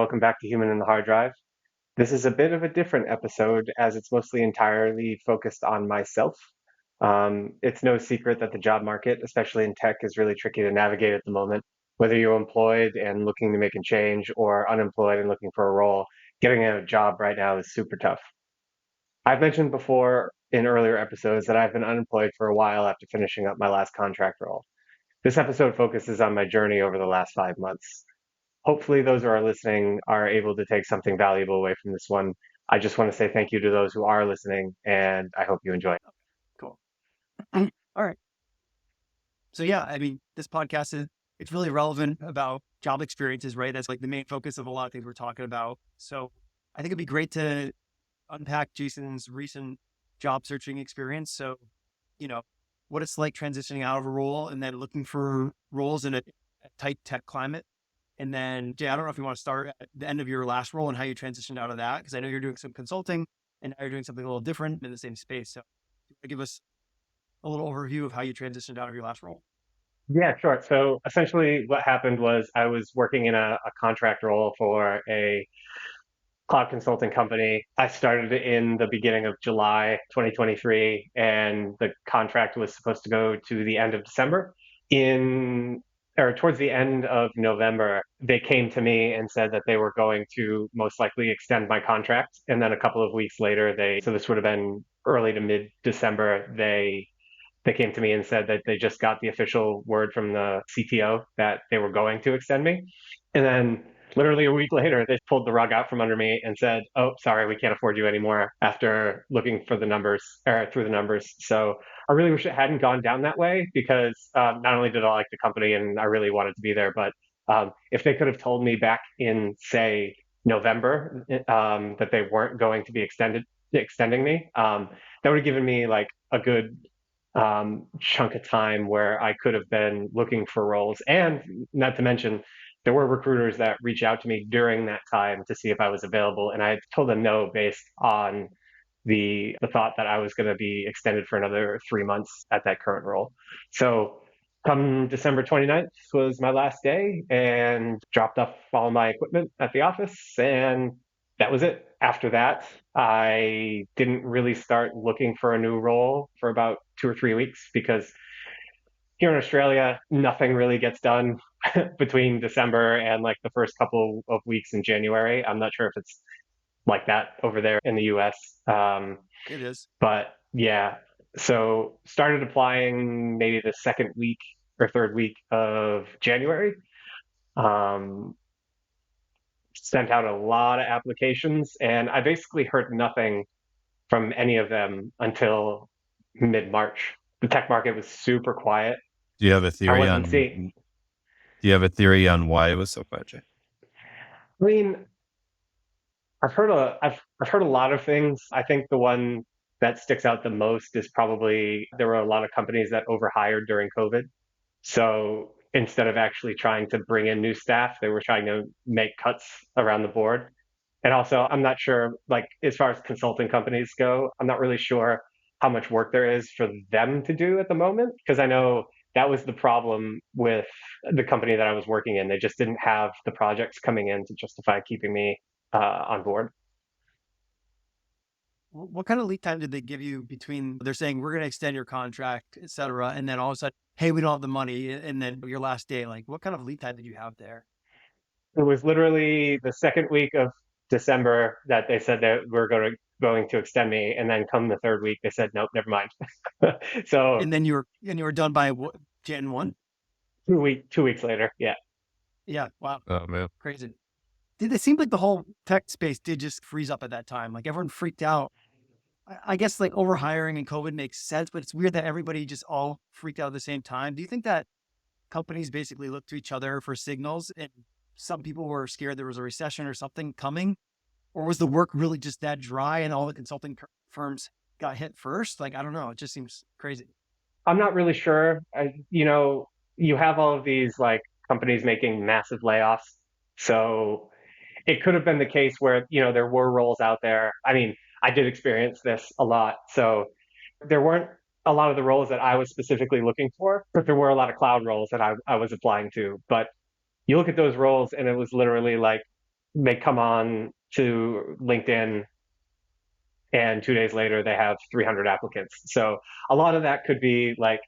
welcome back to Human in the Hard Drive. This is a bit of a different episode as it's mostly entirely focused on myself. It's no secret that the job market, especially in tech, is really tricky to navigate at the moment. Whether you're employed and looking to make a change or unemployed and looking for a role, getting a job right now is super tough. I've mentioned before in earlier episodes that I've been unemployed for a while after finishing up my last contract role. This episode focuses on my journey over the last 5 months. Hopefully, those who are listening are able to take something valuable away from this one. I just want to say thank you to those who are listening, and I hope you enjoy. Cool. All right. So yeah, I mean, this podcast it's really relevant about job experiences, right? That's like the main focus of a lot of things we're talking about. So I think it'd be great to unpack Jason's recent job searching experience. So, you know, what it's like transitioning out of a role and then looking for roles in a tight tech climate. And then, Jay, I don't know if you want to start at the end of your last role and how you transitioned out of that, because I know you're doing some consulting and now you're doing something a little different in the same space. So give us a little overview of how you transitioned out of your last role. Yeah, sure. So essentially, what happened was I was working in a contract role for a cloud consulting company. I started in the beginning of July 2023, and the contract was supposed to go to the end of December. In or towards the end of November, they came to me and said that they were going to most likely extend my contract. And then a couple of weeks later, so this would have been early to mid December, they came to me and said that they just got the official word from the CTO that they were going to extend me. And then literally a week later, they pulled the rug out from under me and said, "Oh, sorry, we can't afford you anymore," after looking for the numbers or through the numbers. So I really wish it hadn't gone down that way because not only did I like the company and I really wanted to be there, but if they could have told me back in, say, November that they weren't going to be extending me, that would have given me like a good chunk of time where I could have been looking for roles. And not to mention, there were recruiters that reached out to me during that time to see if I was available. And I told them no based on the thought that I was going to be extended for another 3 months at that current role. So come December 29th was my last day and dropped off all my equipment at the office. And that was it. After that, I didn't really start looking for a new role for about 2 or 3 weeks because here in Australia, nothing really gets done between December and like the first couple of weeks in January. I'm not sure if it's like that over there in the US. It is. But yeah, so started applying maybe the second week or third week of January. Um, Sent out a lot of applications, and I basically heard nothing from any of them until mid-March. The tech market was super quiet. Do you have a I theory wasn't on seeing. do you have a theory on why it was so quiet, Jay? I mean, I've heard a lot of things. I think the one that sticks out the most is probably there were a lot of companies that overhired during COVID. So instead of actually trying to bring in new staff, they were trying to make cuts around the board. And also, I'm not sure, like, as far as consulting companies go, I'm not really sure how much work there is for them to do at the moment, because I know that was the problem with the company that I was working in. They just didn't have the projects coming in to justify keeping me on board. What kind of lead time did they give you between they're saying we're going to extend your contract, et cetera, and then all of a sudden, hey, we don't have the money, and then your last day, like what kind of lead time did you have there? It was literally the second week of December that they said that we're going to extend me, and then come the third week, they said nope, never mind. So And then you were done by what, Jan 1? 2 weeks later, yeah. Yeah, wow, Oh man. crazy. Did it seem like the whole tech space did just freeze up at that time? Like everyone freaked out. I guess like overhiring and COVID makes sense, but it's weird that everybody just all freaked out at the same time. Do you think that companies basically looked to each other for signals and some people were scared there was a recession or something coming? Or was the work really just that dry and all the consulting firms got hit first? Like, I don't know. It just seems crazy. I'm not really sure. You have all of these like companies making massive layoffs. So it could have been the case where, there were roles out there. I mean, I did experience this a lot. So there weren't a lot of the roles that I was specifically looking for, but there were a lot of cloud roles that I was applying to. But you look at those roles and it was literally like they come on to LinkedIn and 2 days later they have 300 applicants. So a lot of that could be like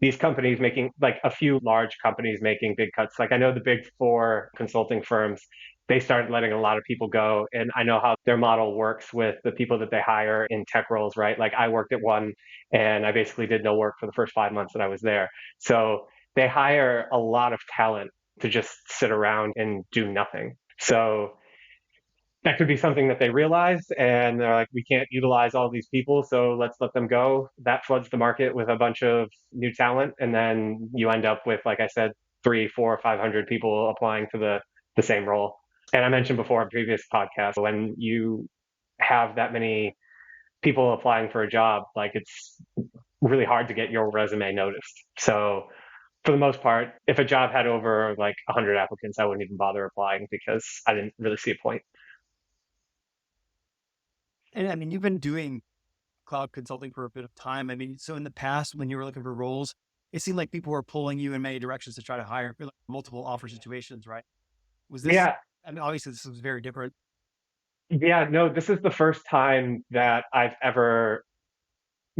these companies making like a few large companies making big cuts. Like I know the big four consulting firms, they started letting a lot of people go. And I know how their model works with the people that they hire in tech roles, right? Like I worked at one and I basically did no work for the first 5 months that I was there. So they hire a lot of talent to just sit around and do nothing. So that could be something that they realize and they're like, we can't utilize all these people, so let's let them go. That floods the market with a bunch of new talent, and then you end up with, like I said, 3, 4, 500 people applying for the same role. And I mentioned before in previous podcasts, when you have that many people applying for a job, like it's really hard to get your resume noticed. So for the most part, if a job had over like 100 applicants, I wouldn't even bother applying because I didn't really see a point. And I mean, you've been doing cloud consulting for a bit of time. I mean, so in the past, when you were looking for roles, it seemed like people were pulling you in many directions to try to hire for like multiple offer situations, right? Was this, Yeah, I mean, obviously this was very different. yeah, no, this is the first time that I've ever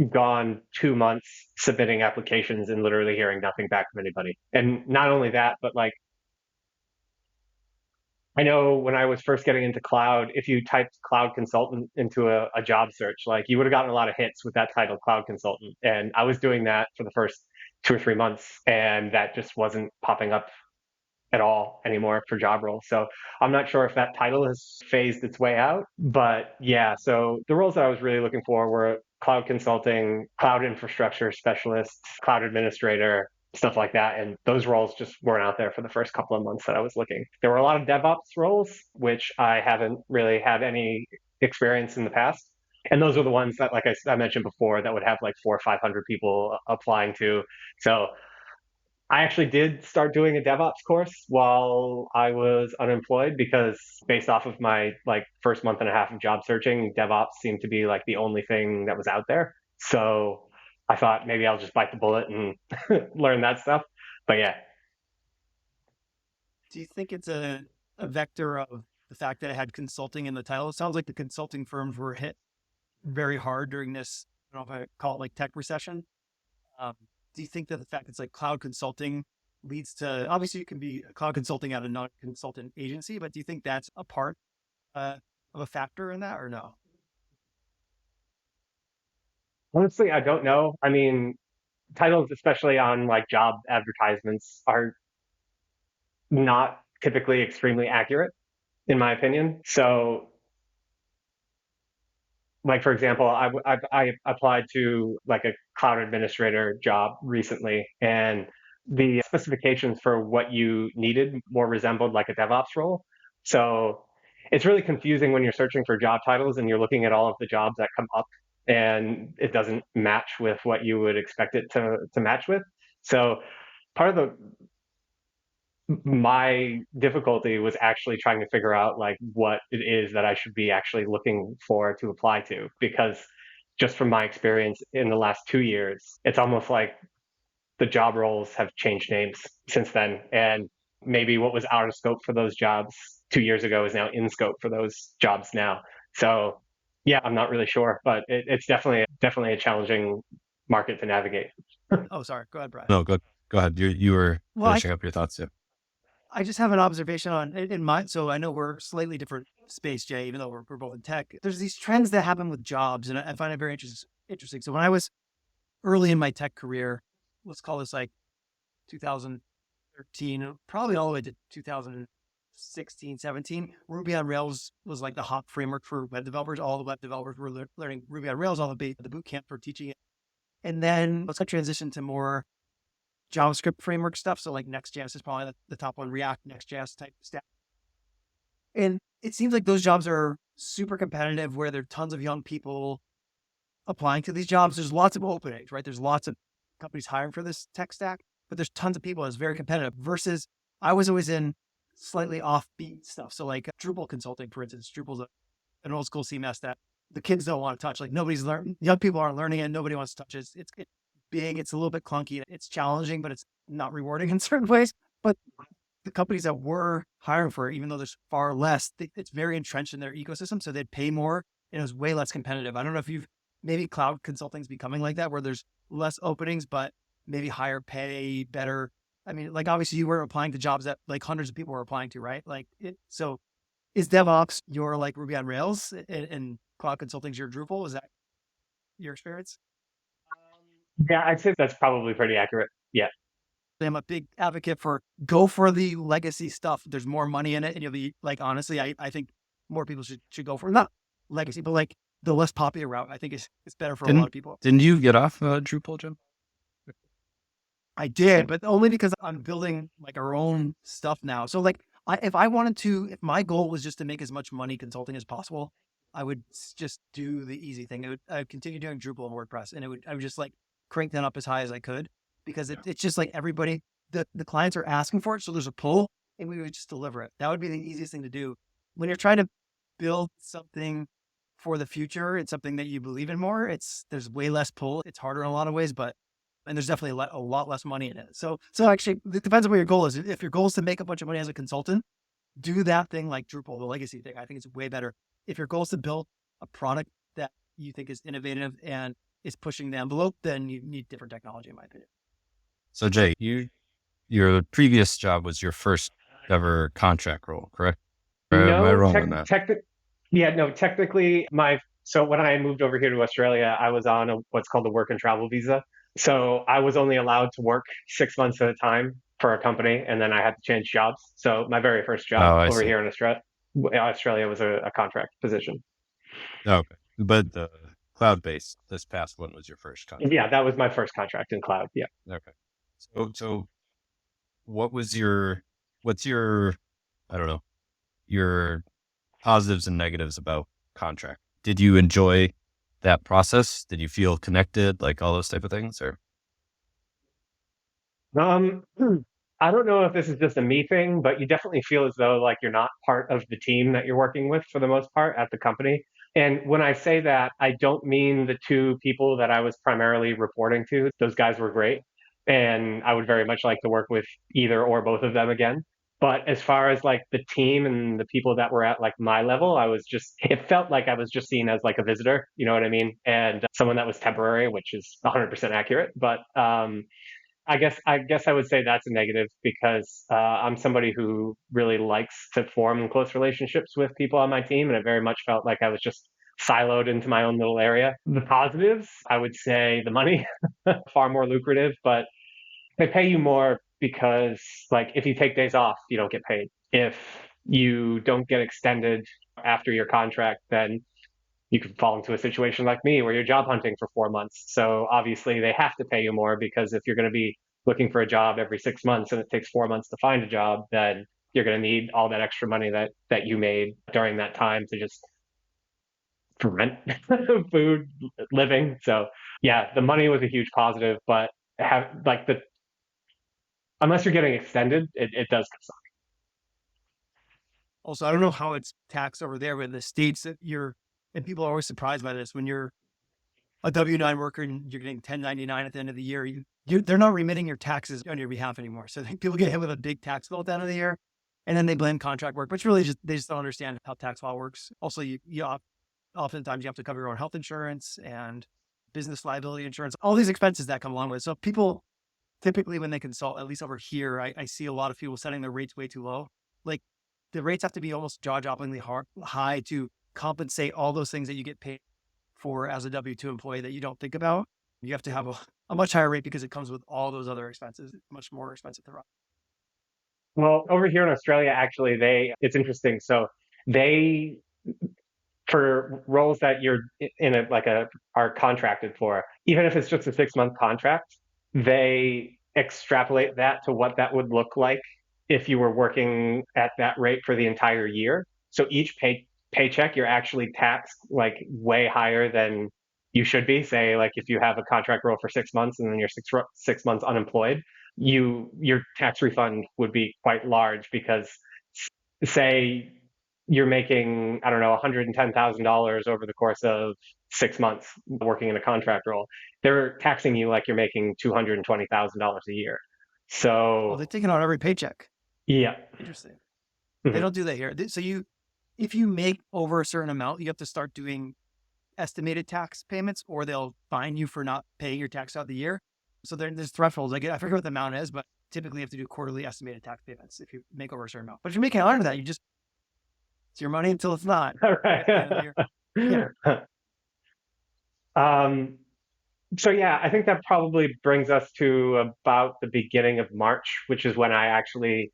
gone 2 months submitting applications and literally hearing nothing back from anybody. And not only that, but like I know when I was first getting into cloud, if you typed cloud consultant into a job search, like you would have gotten a lot of hits with that title, cloud consultant. And I was doing that for the first 2 or 3 months, and that just wasn't popping up at all anymore for job roles. So I'm not sure if that title has phased its way out, but yeah. So the roles that I was really looking for were cloud consulting, cloud infrastructure specialist, cloud administrator, stuff like that. And those roles just weren't out there for the first couple of months that I was looking. There were a lot of DevOps roles, which I haven't really had any experience in the past. And those are the ones that, like I mentioned before, that would have like 400 or 500 people applying to. So I actually did start doing a DevOps course while I was unemployed because based off of my like first month and a half of job searching, DevOps seemed to be like the only thing that was out there. So I thought maybe I'll just bite the bullet and learn that stuff. But yeah, Do you think it's a vector of the fact that it had consulting in the title? It sounds like the consulting firms were hit very hard during this, I don't know if I call it like tech recession. Um, do you think that the fact it's like cloud consulting leads to, obviously you can be cloud consulting at a non-consultant agency, but do you think that's a part uh, of a factor in that or no? honestly, I don't know. I mean, titles, especially on like job advertisements, are not typically extremely accurate, in my opinion. So like for example, I applied to like a cloud administrator job recently, and the specifications for what you needed more resembled like a DevOps role. So it's really confusing when you're searching for job titles and you're looking at all of the jobs that come up, and it doesn't match with what you would expect it to match with. So part of the my difficulty was actually trying to figure out like what it is that I should be actually looking for to apply to, because just from my experience in the last 2 years, it's almost like the job roles have changed names since then, and maybe what was out of scope for those jobs 2 years ago is now in scope for those jobs now. So yeah, I'm not really sure, but it's definitely a challenging market to navigate. Oh, sorry. Go ahead, Brad. No, go ahead. You were Well, finishing up your thoughts too. I just have an observation on in my, so I know we're slightly different space, Jay, even though we're both in tech. There's these trends that happen with jobs, and I find it very interesting. So when I was early in my tech career, let's call this like 2013, probably all the way to 2016, 17, Ruby on Rails was like the hot framework for web developers. All the web developers were learning Ruby on Rails, all the boot camp for teaching it. And then let's transition to more JavaScript framework stuff. So like Next.js is probably the top one, React, Next.js type stuff. And it seems like those jobs are super competitive where there are tons of young people applying to these jobs. There's lots of openings, right? There's lots of companies hiring for this tech stack, but there's tons of people. It's very competitive versus I was always in slightly offbeat stuff. So like Drupal consulting, for instance, Drupal's an old school CMS that the kids don't want to touch. Like nobody's learning, young people aren't learning it. Nobody wants to touch it. It's big. It's a little bit clunky. It's challenging, but it's not rewarding in certain ways. But the companies that were hiring for it, even though there's far less, it's very entrenched in their ecosystem. So they'd pay more and it was way less competitive. I don't know if maybe cloud consulting is becoming like that, where there's less openings, but maybe higher pay, better. I mean, like obviously you were applying to jobs that like hundreds of people were applying to, right? So is DevOps your like Ruby on Rails and cloud consulting's your Drupal? Is that your experience? Yeah, I'd say that's probably pretty accurate. Yeah. I'm a big advocate for go for the legacy stuff. There's more money in it. And you'll be like, honestly, I think more people should go for not legacy, but like the less popular route. I think it's better for a lot Didn't of people. didn't you get off Drupal, Jim? I did, but only because I'm building like our own stuff now. So like if I wanted to, if my goal was just to make as much money consulting as possible, I would just do the easy thing. I would continue doing Drupal and WordPress and I would just like crank that up as high as I could because it's just like everybody, the clients are asking for it. So there's a pull and we would just deliver it. That would be the easiest thing to do. When you're trying to build something for the future, it's something that you believe in more. There's way less pull. It's harder in a lot of ways, but and there's definitely a lot less money in it. So actually, it depends on what your goal is. If your goal is to make a bunch of money as a consultant, do that thing like Drupal, the legacy thing. I think it's way better. If your goal is to build a product that you think is innovative and is pushing the envelope, then you need different technology, in my opinion. So Jay, your previous job was your first ever contract role, correct? Or am I No, wrong on that? yeah, no, technically so when I moved over here to Australia, I was on what's called a work and travel visa. So I was only allowed to work 6 months at a time for a company, and then I had to change jobs. So my very first job Oh, I over see. here in Australia was a contract position. Oh, okay. But the cloud-based, this past one was your first contract. Yeah, that was my first contract in cloud. Yeah. Okay. So what was what's your, I don't know, your positives and negatives about contract? Did you enjoy that process? Did you feel connected, like all those type of things, or? Um, I don't know if this is just a me thing, but you definitely feel as though like you're not part of the team that you're working with for the most part at the company. And when I say that, I don't mean the two people that I was primarily reporting to. Those guys were great, and I would very much like to work with either or both of them again. But as far as like the team and the people that were at like my level, it felt like I was just seen as like a visitor, you know what I mean? And someone that was temporary, which is 100% accurate. But I guess I would say that's a negative because I'm somebody who really likes to form close relationships with people on my team, and it very much felt like I was just siloed into my own little area. The positives, I would say the money, far more lucrative, but they pay you more because, like, if you take days off, you don't get paid. If you don't get extended after your contract, then you could fall into a situation like me where you're job hunting for 4 months. So obviously they have to pay you more because if you're going to be looking for a job every 6 months and it takes 4 months to find a job, then you're going to need all that extra money that you made during that time to just for rent, food, living. So yeah, the money was a huge positive, but have like the unless you're getting extended, it does suck. Also, I don't know how it's taxed over there, but in the States that and people are always surprised by this when you're a W-9 worker and you're getting 1099 at the end of the year, they're not remitting your taxes on your behalf anymore. So people get hit with a big tax bill at the end of the year, and then they blame contract work, but it's really just they just don't understand how tax law works. Also, oftentimes you have to cover your own health insurance and business liability insurance, all these expenses that come along with it. So people typically when they consult, at least over here, I see a lot of people setting their rates way too low. Like the rates have to be almost jaw-droppingly high to compensate all those things that you get paid for as a W-2 employee that you don't think about. You have to have a much higher rate because it comes with all those other expenses. It's much more expensive to run. Well, over here in Australia, actually, it's interesting. So they for roles that you're in are contracted for, even if it's just a 6 month contract, they extrapolate that to what that would look like if you were working at that rate for the entire year. So each paycheck, you're actually taxed like way higher than you should be. Say, like if you have a contract role for 6 months and then you're 6 months unemployed, your tax refund would be quite large because say you're making, I don't know, $110,000 over the course of 6 months working in a contract role. They're taxing you like you're making $220,000 a year. Oh, they're So taking out every paycheck. Yeah. Interesting. They Mhm. don't do that here. So if you make over a certain amount, you have to start doing estimated tax payments, or they'll fine you for not paying your tax out the year. So there's thresholds. I forget what the amount is, but typically you have to do quarterly estimated tax payments if you make over a certain amount. But if you're making under that, it's your money until it's not, All right, at the end of the year. Yeah. right. Um, so yeah, I think that probably brings us to about the beginning of March, which is when I actually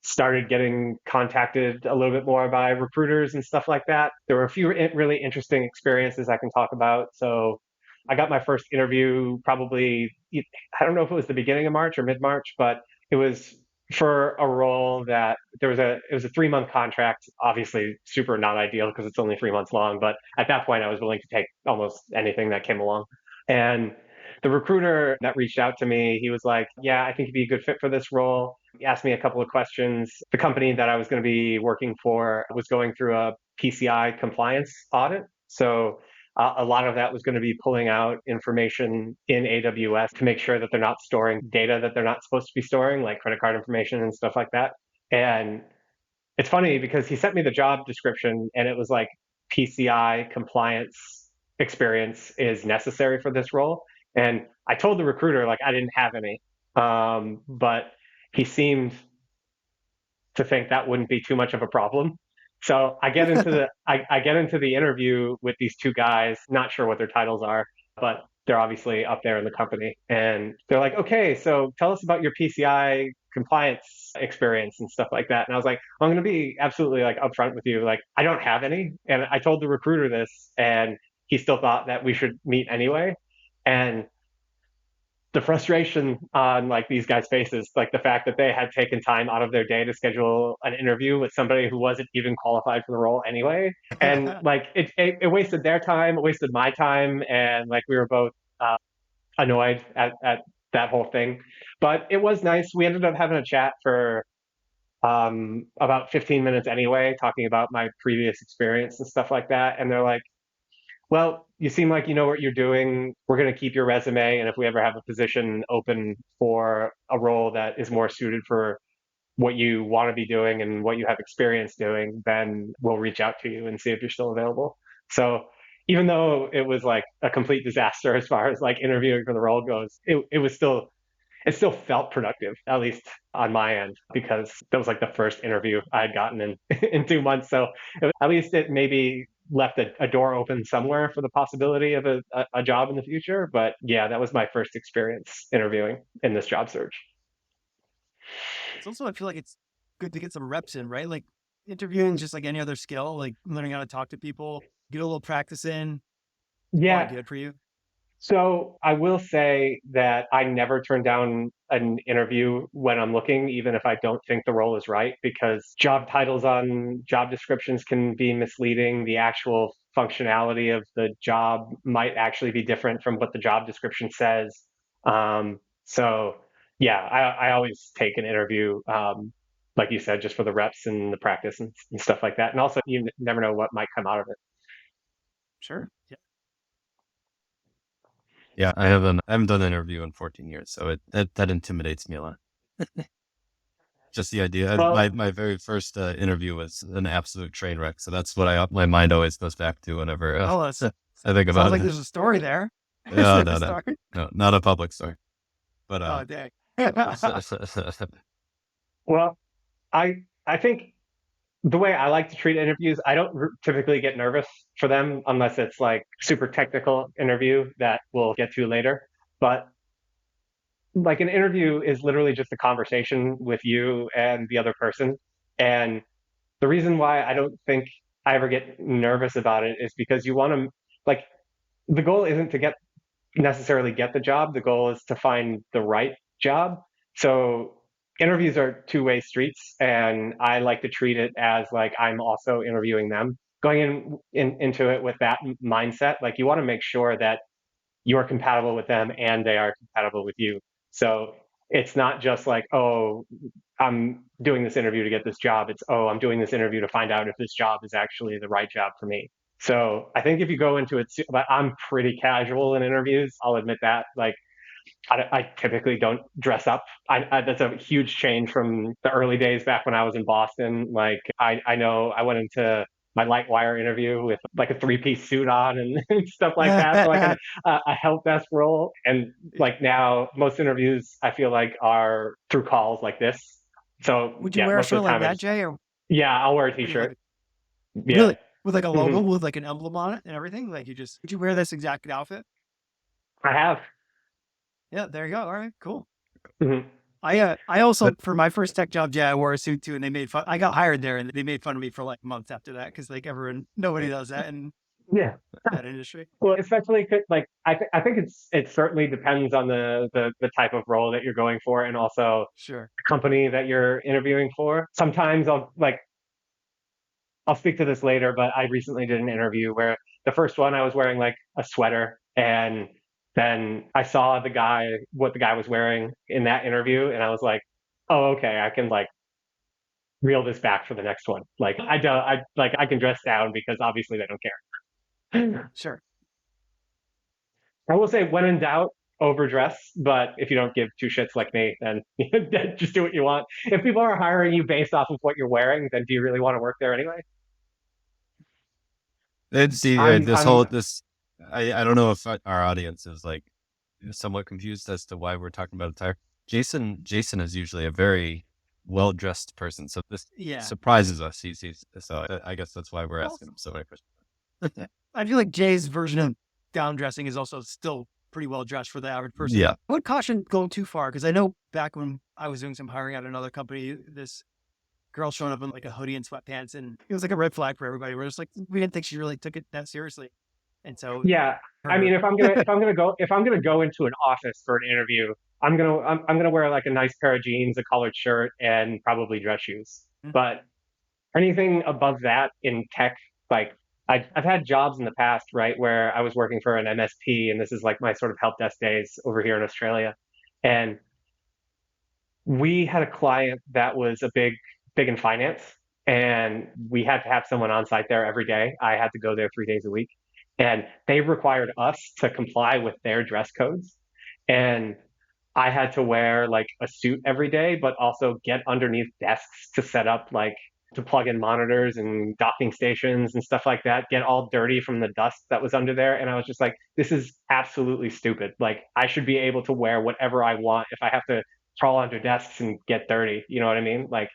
started getting contacted a little bit more by recruiters and stuff like that. There were a few really interesting experiences I can talk about. So I got my first interview probably, I don't know if it was the beginning of March or mid March, but it was for a role that it was a 3 month contract, obviously super not ideal because it's only 3 months long. But at that point, I was willing to take almost anything that came along. And the recruiter that reached out to me, he was like, yeah, I think you'd be a good fit for this role. He asked me a couple of questions. The company that I was going to be working for was going through a PCI compliance audit. So a lot of that was going to be pulling out information in AWS to make sure that they're not storing data that they're not supposed to be storing, like credit card information and stuff like that. And it's funny because he sent me the job description and it was like PCI compliance experience is necessary for this role. And I told the recruiter like I didn't have any, but he seemed to think that wouldn't be too much of a problem. So I get into the interview with these two guys, not sure what their titles are, but they're obviously up there in the company. And they're like, okay, so tell us about your PCI compliance experience and stuff like that. And I was like, I'm going to be absolutely like upfront with you. Like, I don't have any. And I told the recruiter this, and he still thought that we should meet anyway. And the frustration on like these guys' faces, like the fact that they had taken time out of their day to schedule an interview with somebody who wasn't even qualified for the role anyway, and like it wasted their time, it wasted my time, and like we were both uh, annoyed at that whole thing. But it was nice. We ended up having a chat for about 15 minutes anyway, talking about my previous experience and stuff like that. And they're like, well, you seem like you know what you're doing. We're going to keep your resume. And if we ever have a position open for a role that is more suited for what you want to be doing and what you have experience doing, then we'll reach out to you and see if you're still available. So even though it was like a complete disaster as far as like interviewing for the role goes, it still felt productive, at least on my end, because that was like the first interview I had gotten in in 2 months. So at least it maybe left a door open somewhere for the possibility of a job in the future. But yeah, that was my first experience interviewing in this job search. It's also, I feel like it's good to get some reps in, right? Like interviewing, just like any other skill, like learning how to talk to people, get a little practice in. It's probably Yeah, good for you. so I will say that I never turn down an interview when I'm looking, even if I don't think the role is right, because job titles on job descriptions can be misleading. The actual functionality of the job might actually be different from what the job description says. So yeah, I always take an interview, like you said, just for the reps and the practice and stuff like that. And also, you never know what might come out of it. Sure. Yeah. Yeah, I haven't done an interview in 14 years, so that intimidates me a lot. Just the idea. Well, My very first interview was an absolute train wreck, so that's what my mind always goes back to whenever Oh, that's I think sounds about like it. there's a story there. Is No, there a no, no, story? no, not a public story, but Oh, dang. well, I think the way I like to treat interviews, I don't typically get nervous for them unless it's like super technical interview that we'll get to later. But like an interview is literally just a conversation with you and the other person. And the reason why I don't think I ever get nervous about it is because you want to like the goal isn't to get necessarily get the job. The goal is to find the right job. So interviews are two-way streets, and I like to treat it as like I'm also interviewing them. Going into it with that mindset, like you want to make sure that you're compatible with them and they are compatible with you. So it's not just like, oh, I'm doing this interview to get this job. It's, oh, I'm doing this interview to find out if this job is actually the right job for me. So I think if you go into it, but I'm pretty casual in interviews. I'll admit that. Like I typically don't dress up. That's a huge change from the early days back when I was in Boston. Like I know I went into my light wire interview with like a three-piece suit on and stuff like that for like a help desk role. And like now most interviews I feel like are through calls like this. So Would you yeah, wear a most of shirt the like time that, Jay, or yeah, I'll wear a you like t-shirt. Yeah. really with like a Hmm. logo with like an emblem on it and everything? Like you just would you wear this exact outfit? I have. Yeah, there you go. All right, cool. Hmm. I also But for my first tech job, yeah, I wore a suit too, and they made fun. I got hired there, and they made fun of me for like months after that because like nobody does that in Yeah. that industry. Well, especially like I think it certainly depends on the type of role that you're going for, and also Sure. the company that you're interviewing for. Sometimes I'll speak to this later, but I recently did an interview where the first one I was wearing like a sweater, and then I saw what the guy was wearing in that interview, and I was like, oh, okay, I can like reel this back for the next one. Like I don't I like I can dress down because obviously they don't care. Sure. I will say, when in doubt, overdress. But if you don't give two shits like me, then just do what you want. If people are hiring you based off of what you're wearing, then do you really want to work there anyway? and see, I'm, this I'm, whole this, I don't know if our audience is like somewhat confused as to why we're talking about attire. Jason is usually a very well dressed person, so this Yeah. surprises us. He's so I guess that's why we're Well, asking him so many questions. I feel like Jay's version of down dressing is also still pretty well dressed for the average person. Yeah, I would caution going too far because I know back when I was doing some hiring at another company, this girl showing up in like a hoodie and sweatpants, and it was like a red flag for everybody. We're just like, we didn't think she really took it that seriously, and so yeah. I mean, her, if I'm gonna go into an office for an interview, I'm gonna wear like a nice pair of jeans, a collared shirt, and probably dress shoes. But anything above that in tech, like I've had jobs in the past, right, where I was working for an MSP, and this is like my sort of help desk days over here in Australia, and we had a client that was a big in finance, and we had to have someone on site there every day. I had to go there 3 days a week, and they required us to comply with their dress codes, and I had to wear like a suit every day, but also get underneath desks to set up like to plug in monitors and docking stations and stuff like that, get all dirty from the dust that was under there. And I was just like, this is absolutely stupid. Like, I should be able to wear whatever I want if I have to crawl under desks and get dirty. You know what I mean? Like,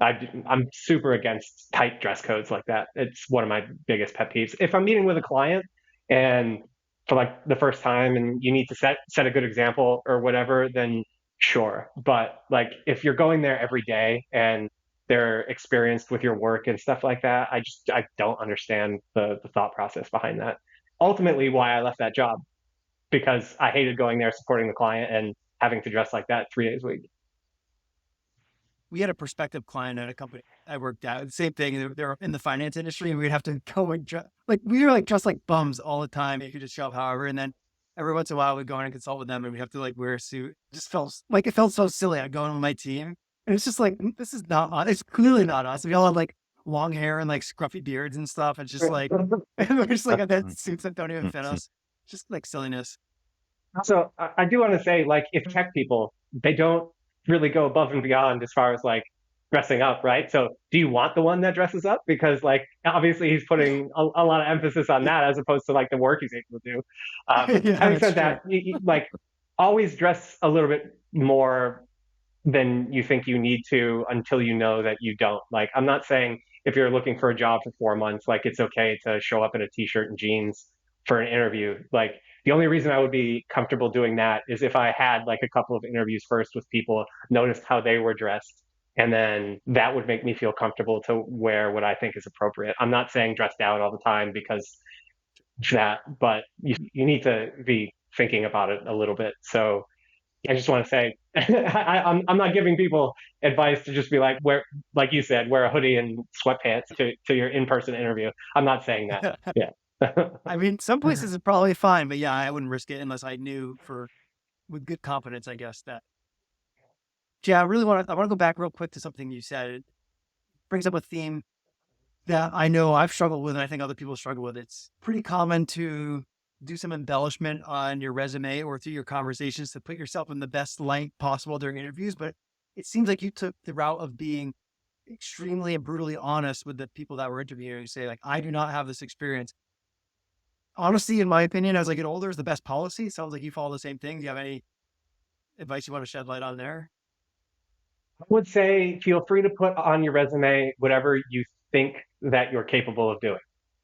I'm super against tight dress codes like that. It's one of my biggest pet peeves. If I'm meeting with a client and for like the first time and you need to set a good example or whatever, then sure. But like if you're going there every day and they're experienced with your work and stuff like that, I don't understand the thought process behind that. Ultimately, why I left that job because I hated going there supporting the client and having to dress like that 3 days a week. we had a prospective client at a company I worked at. Same thing. They're in the finance industry, and we'd have to go and like we were like just like bums all the time. You could just show up however, and then every once in a while we'd go in and consult with them, and we'd have to like wear a suit. It just felt like it felt so silly. I'd go in with my team, and it's just like this is not us. It's clearly not us. We all have like long hair and like scruffy beards and stuff. It's just like and we're just like at suits that don't even fit us. Just like silliness. So I do want to say, like, if tech people, they don't really go above and beyond as far as like dressing up, right? So do you want the one that dresses up? Because like obviously he's putting a lot of emphasis on that as opposed to like the work he's able to do. Yeah, Having that's said true. that, like always dress a little bit more than you think you need to until you know that you don't. Like, I'm not saying if you're looking for a job for 4 months, like it's okay to show up in a t-shirt and jeans for an interview. Like, the only reason I would be comfortable doing that is if I had like a couple of interviews first with people, noticed how they were dressed, and then that would make me feel comfortable to wear what I think is appropriate. I'm not saying dress down all the time because that, but you need to be thinking about it a little bit. So I just want to say, I'm not giving people advice to just be like, wear, like you said, wear a hoodie and sweatpants to your in-person interview. I'm not saying that. Yeah. I mean, some places are probably fine, but yeah, I wouldn't risk it unless I knew for with good confidence, I guess that. Yeah, I want to go back real quick to something you said. It brings up a theme that I know I've struggled with, and I think other people struggle with. It's pretty common to do some embellishment on your resume or through your conversations to put yourself in the best light possible during interviews. But it seems like you took the route of being extremely and brutally honest with the people that were interviewing. You say like, I do not have this experience. Honesty, in my opinion, as I get older, is the best policy. Sounds like you follow the same thing. Do you have any advice you want to shed light on there? I would say feel free to put on your resume whatever you think that you're capable of doing.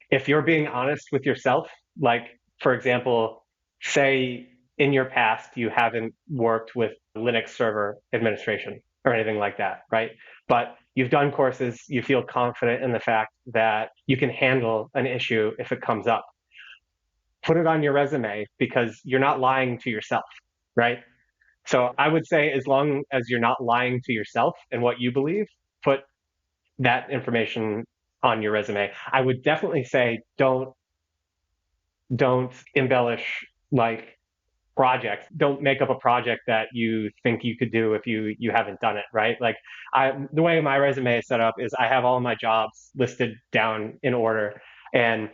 If you're being honest with yourself, like, for example, say in your past you haven't worked with Linux server administration or anything like that, right? But you've done courses, you feel confident in the fact that you can handle an issue if it comes up. Put it on your resume because you're not lying to yourself, right? So I would say as long as you're not lying to yourself and what you believe, put that information on your resume. I would definitely say don't embellish like projects. Don't make up a project that you think you could do if you haven't done it, right? Like the way my resume is set up is I have all my jobs listed down in order, and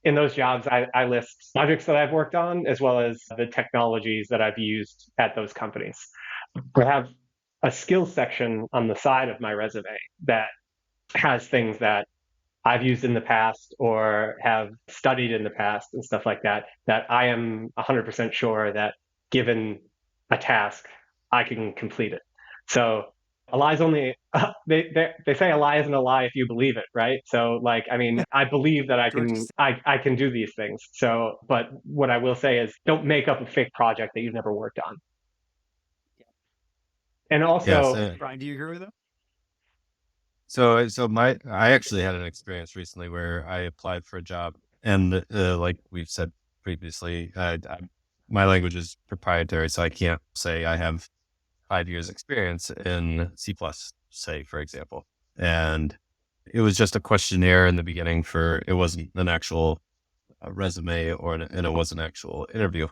in those jobs I list projects that I've worked on as well as the technologies that I've used at those companies. I have a skills section on the side of my resume that has things that I've used in the past or have studied in the past and stuff like that, that I am 100% sure that given a task, I can complete it. So a lie's only, they say a lie isn't a lie if you believe it, right? So like, I mean, I believe that George, I can do these things. So, but what I will say is don't make up a fake project that you've never worked on. And Yes. also, Brian, do you agree with that? I actually had an experience recently where I applied for a job, and like we've said previously, my language is proprietary, so I can't say I have 5 years experience in C plus, say, for example. And it was just a questionnaire in the beginning it wasn't an actual resume and it was an actual interview.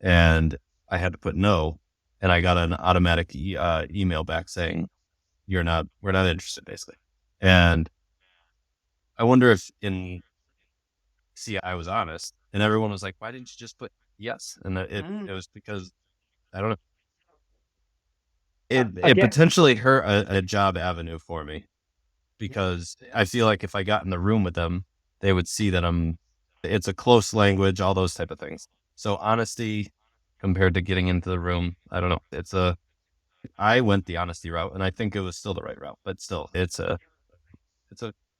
And I had to put no, and I got an automatic email back saying, we're not interested, basically. And I wonder if I was honest, and everyone was like, why didn't you just put yes? And it was because, I don't know, it again, potentially hurt a job avenue for me, because I feel like if I got in the room with them, they would see that it's a close language, all those type of things. So honesty compared to getting into the room, I don't know. I went the honesty route, and I think it was still the right route, but still, it's a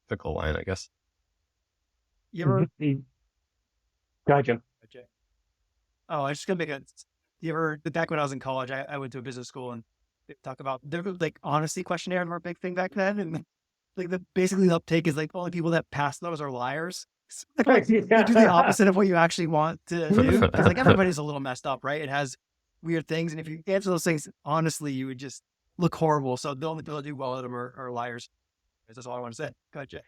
fickle line, I guess. You ever? gotcha. Oh, I was just gonna make a. You ever? Back when I was in college, I went to a business school and they talk about there were like honesty questionnaires were a big thing back then, and like basically the uptake is like only people that pass those are liars. Like they do the opposite of what you actually want to do because like everybody's a little messed up, right? It has weird things, and if you answer those things honestly, you would just look horrible. So the only people that do well at them are liars. That's all I want to say. Gotcha.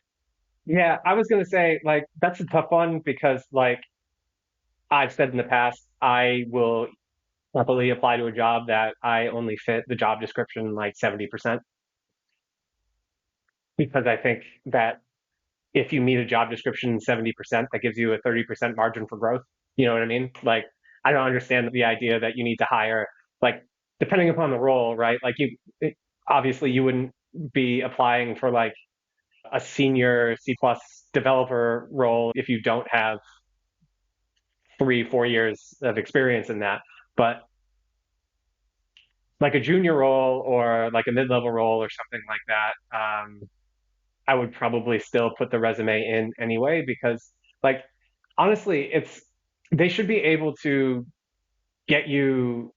Yeah, I was gonna say like that's a tough one because like I've said in the past, I will happily apply to a job that I only fit the job description like 70% because I think that if you meet a job description 70%, that gives you a 30% margin for growth. You know what I mean? Like I don't understand the idea that you need to hire like depending upon the role, right? Like obviously you wouldn't be applying for like a senior C plus developer role if you don't have 3 4 years of experience in that. But like a junior role or like a mid-level role or something like that, I would probably still put the resume in anyway because like honestly, it's they should be able to get you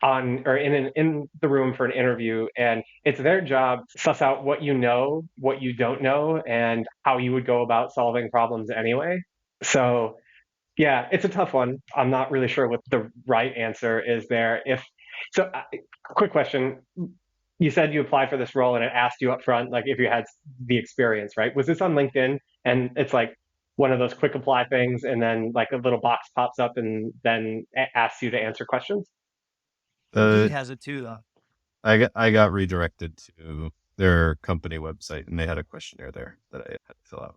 on or in the room for an interview, and it's their job to suss out what you know, what you don't know, and how you would go about solving problems anyway. So yeah, it's a tough one. I'm not really sure what the right answer is there. If so, quick question. You said you applied for this role and it asked you up front, like if you had the experience, right? Was this on LinkedIn? And it's like one of those quick apply things, and then like a little box pops up and then asks you to answer questions. Uh, Indeed has it too, though. I got redirected to their company website, and they had a questionnaire there that I had to fill out.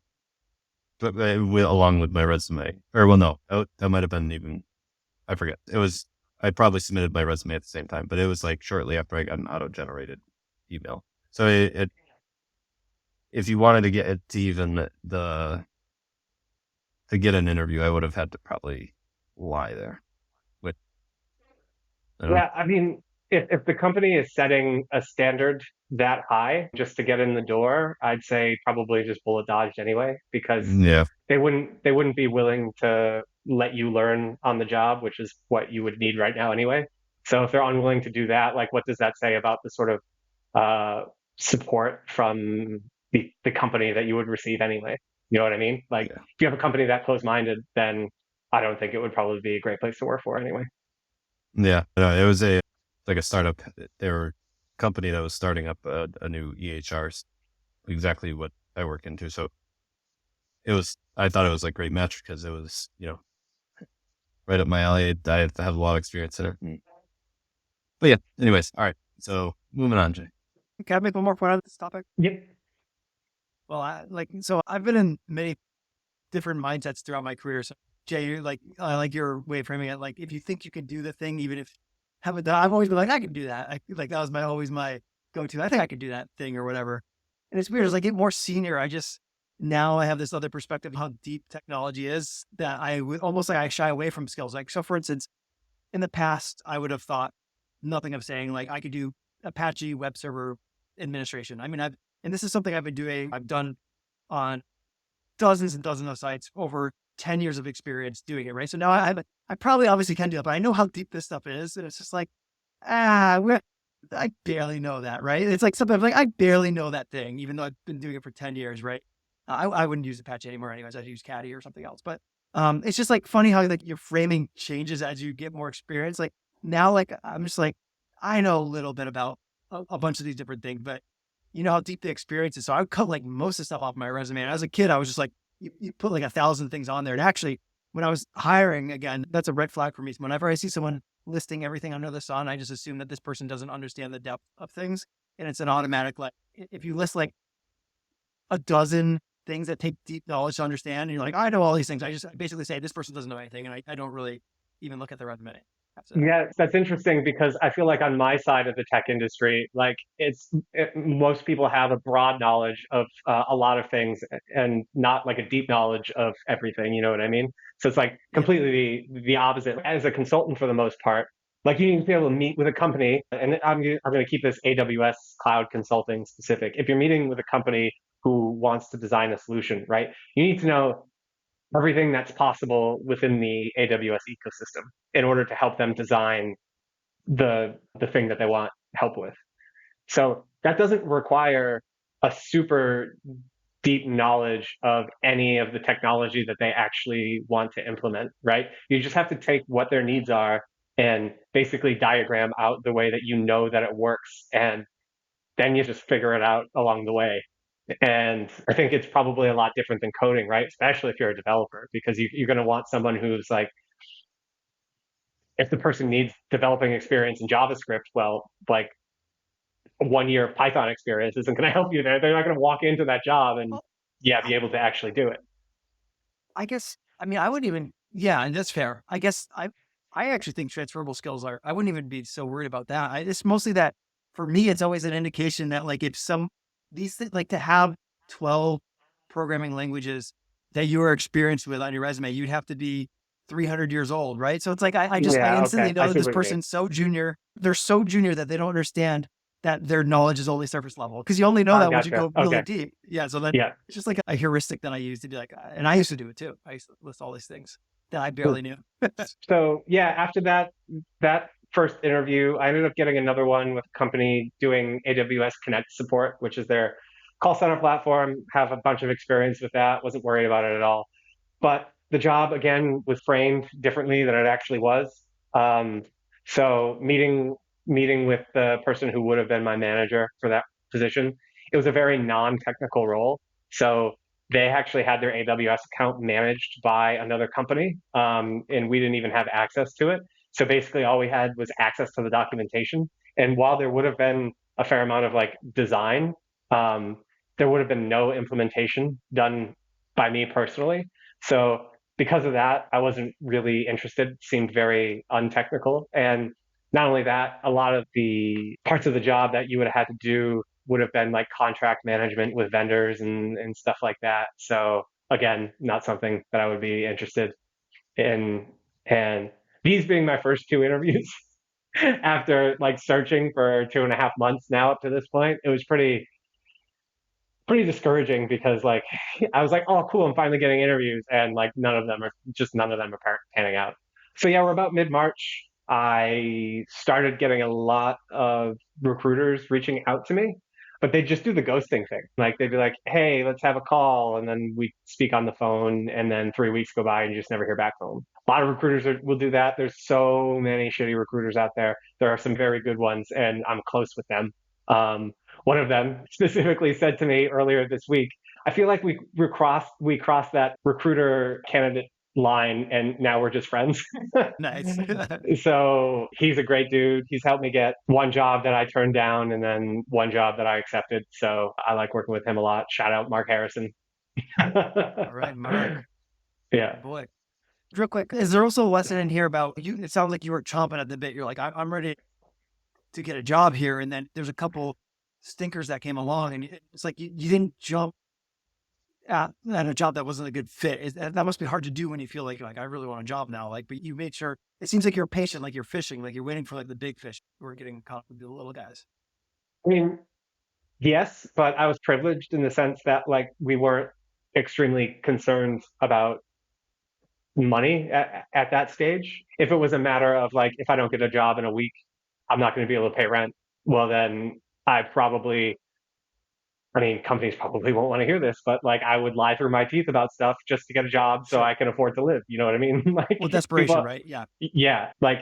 but along with my resume, or well, no, that might have been even, I forget. It was, I probably submitted my resume at the same time, but it was like shortly after I got an auto-generated email. So if you wanted to get it to even to get an interview, I would have had to probably lie there. With I don't know. Yeah, I mean, if the company is setting a standard that high just to get in the door, I'd say probably just bullet dodged anyway, because Yeah, they wouldn't be willing to let you learn on the job, which is what you would need right now anyway. So if they're unwilling to do that, like what does that say about the sort of uh, support from the company that you would receive anyway? You know what I mean? Like yeah, if you have a company that close-minded, then I don't think it would probably be a great place to work for anyway. yeah. No, it was a like a startup. They were a company that was starting up a new EHRs, exactly what I work into. So it was. I thought it was like great match because it was right up my alley. I have a lot of experience in it. But yeah, anyways, all right. So moving on, Jay. Can I make one more point on this topic? Yep. Well, so I've been in many different mindsets throughout my career. So Jay, I like your way of framing it. Like if you think you can do the thing, even if haven't done, I've always been like, I can do that. Like that was always my go-to. I think I could do that thing or whatever. And it's weird. As I get more senior, now I have this other perspective of how deep technology is that I would almost like I shy away from skills. Like, so for instance, in the past, I would have thought nothing of saying like I could do Apache web server administration. I mean, and this is something I've done on dozens and dozens of sites over 10 years of experience doing it. Right. So now I probably obviously can do it, but I know how deep this stuff is. And it's just like, I barely know that. Right. It's like something like, I barely know that thing, even though I've been doing it for 10 years. Right. I wouldn't use Apache anymore anyways. I'd use Caddy or something else. But it's just like funny how like your framing changes as you get more experience. Like now, like I'm just like, I know a little bit about a bunch of these different things, but you know how deep the experience is. So I would cut like most of the stuff off my resume. And as a kid, I was just like, you put like 1,000 things on there. And actually, when I was hiring, again, that's a red flag for me. So whenever I see someone listing everything under the sun, I just assume that this person doesn't understand the depth of things. And it's an automatic, like, if you list like a dozen things that take deep knowledge to understand, and you're like, I know all these things. I just basically say this person doesn't know anything. And I don't really even look at the resume. Yeah, that's interesting because I feel like on my side of the tech industry, like most people have a broad knowledge of a lot of things and not like a deep knowledge of everything. You know what I mean? So it's like Yeah. completely the opposite. As a consultant, for the most part, like you need to be able to meet with a company, and I'm going to keep this AWS cloud consulting specific. If you're meeting with a company who wants to design a solution, right? You need to know everything that's possible within the AWS ecosystem in order to help them design the thing that they want help with. So that doesn't require a super deep knowledge of any of the technology that they actually want to implement, right? You just have to take what their needs are and basically diagram out the way that you know that it works, and then you just figure it out along the way. And I think it's probably a lot different than coding, right? Especially if you're a developer, because you're going to want someone who's like, if the person needs developing experience in JavaScript, well, like 1 year of Python experience isn't going to help you there. They're not going to walk into that job and, Well, yeah, I, be able to actually do it. I guess, I mean, I wouldn't even, yeah, and that's fair. I guess I actually think transferable skills I wouldn't even be so worried about that. It's mostly that for me, it's always an indication that like if these things, like to have 12 programming languages that you are experienced with on your resume, you'd have to be 300 years old, right? So it's like, I Yeah, instantly okay. I know that see this what you mean. person's so junior. They're so junior that they don't understand that their knowledge is only surface level because you only know I that once you gotcha. go really Okay. deep. Yeah. So then Yeah. it's just like a heuristic that I use to be like, and I used to do it too. I used to list all these things that I barely knew. So yeah, after that first interview, I ended up getting another one with a company doing AWS Connect support, which is their call center platform. Have a bunch of experience with that. Wasn't worried about it at all. But the job again was framed differently than it actually was. Um, so meeting with the person who would have been my manager for that position, it was a very non-technical role. So they actually had their AWS account managed by another company, and we didn't even have access to it. So basically, all we had was access to the documentation. And while there would have been a fair amount of like design, um, there would have been no implementation done by me personally. So because of that, I wasn't really interested, seemed very untechnical. And not only that, a lot of the parts of the job that you would have had to do would have been like contract management with vendors and stuff like that. So again, not something that I would be interested in. And these being my first two interviews after like searching for 2.5 months now up to this point, it was pretty discouraging because like I was like, oh cool, I'm finally getting interviews, and like none of them are panning out. So yeah, we're about mid March. I started getting a lot of recruiters reaching out to me, but they just do the ghosting thing. Like they'd be like, hey, let's have a call, and then we speak on the phone, and then 3 weeks go by and you just never hear back from them. A lot of will do that. There's so many shitty recruiters out there. There are some very good ones, and I'm close with them. Um, One of them specifically said to me earlier this week, I feel like we crossed that recruiter candidate line and now we're just friends. Nice. So he's a great dude. He's helped me get one job that I turned down and then one job that I accepted. So I like working with him a lot. Shout out Mark Harrison. All right, Mark. Yeah. Good boy. Real quick, is there also a lesson in here about you? It sounds like you were chomping at the bit. You're like, I'm ready to get a job here. And then there's a couple stinkers that came along and it's like you didn't jump at a job that wasn't a good fit. That must be hard to do when you feel like, I really want a job now. Like, but you made sure, it seems like you're patient, like you're fishing, like you're waiting for like the big fish. We're getting caught with the little guys. I mean, yes, but I was privileged in the sense that like we weren't extremely concerned about money at that stage. If it was a matter of like, if I don't get a job in a week, I'm not going to be able to pay rent. Well, then I mean, companies probably won't want to hear this, but like I would lie through my teeth about stuff just to get a job so Sure. I can afford to live. You know what I mean? Well, Like desperation, people, right? Yeah. yeah, like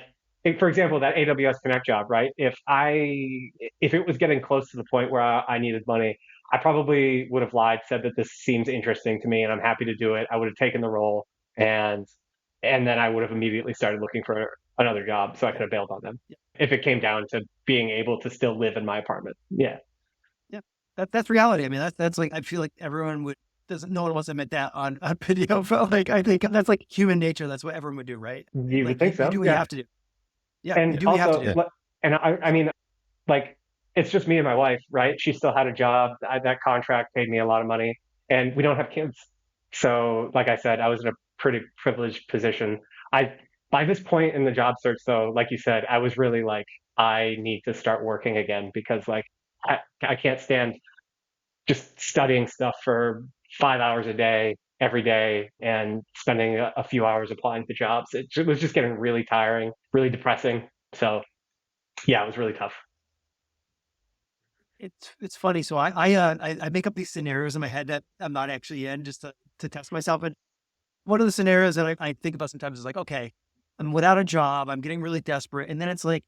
for example, that AWS Connect job, right? If it was getting close to the point where I needed money, I probably would have lied, said that this seems interesting to me and I'm happy to do it. I would have taken the role and and then I would have immediately started looking for another job so I could Yeah. have bailed on them Yeah. if it came down to being able to still live in my apartment. Yeah. Yeah. That's reality. I mean, that's like, I feel like everyone would, doesn't, no one wants to admit that on video, but like, I think that's like human nature. That's what everyone would do, right? You would Like you, think you so. do what you Yeah. have to do. Yeah. You And do what you have to also, do. Yeah. and I mean, like, it's just me and my wife, right? She still had a job. That contract paid me a lot of money, and we don't have kids. So, like I said, I was in a pretty privileged position. I, by this point in the job search, though, like you said, I was really like, I need to start working again because, like, I can't stand just studying stuff for 5 hours a day every day and spending a few hours applying to jobs. It was just getting really tiring, really depressing. So yeah, it was really tough. It's funny. So I make up these scenarios in my head that I'm not actually in just to test myself. And one of the scenarios that I think about sometimes is like, okay, I'm without a job, I'm getting really desperate. And then it's like,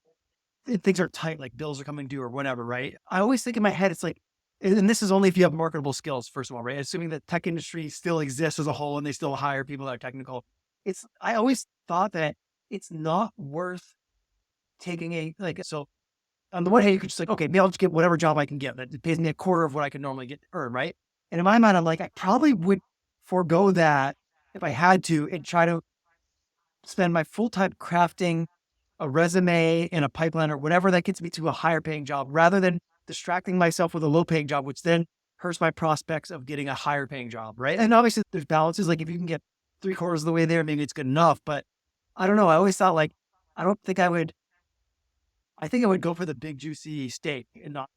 things are tight, like bills are coming due or whatever, right? I always think in my head, it's like, and this is only if you have marketable skills, first of all, right? Assuming that tech industry still exists as a whole and they still hire people that are technical. I always thought that it's not worth taking so on the one hand, you could just like, okay, maybe I'll just get whatever job I can get that pays me a quarter of what I could normally earn, right? And in my mind, I'm like, I probably would forego that if I had to and try to spend my full time crafting a resume and a pipeline or whatever that gets me to a higher paying job rather than distracting myself with a low paying job, which then hurts my prospects of getting a higher paying job, right? And obviously there's balances. Like if you can get 3/4 of the way there, maybe it's good enough. But I don't know. I always thought like, I don't think I would, I think I would go for the big juicy steak and not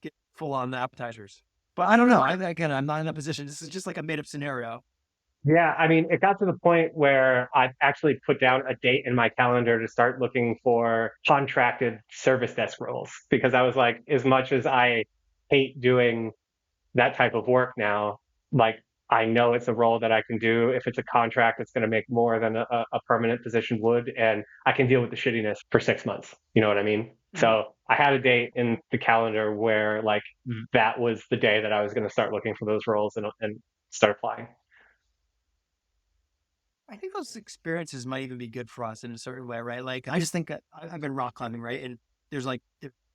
get full on the appetizers. But I don't know. Again, I'm not in that position. This is just like a made up scenario. Yeah, I mean, it got to the point where I actually put down a date in my calendar to start looking for contracted service desk roles because I was like, as much as I hate doing that type of work now, like I know it's a role that I can do. If it's a contract, it's going to make more than a permanent position would, and I can deal with the shittiness for 6 months. You know what I mean? Mhm. So I had a date in the calendar where like that was the day that I was going to start looking for those roles and start applying. I think those experiences might even be good for us in a certain way, right? Like I just think that I've been rock climbing, right? And there's like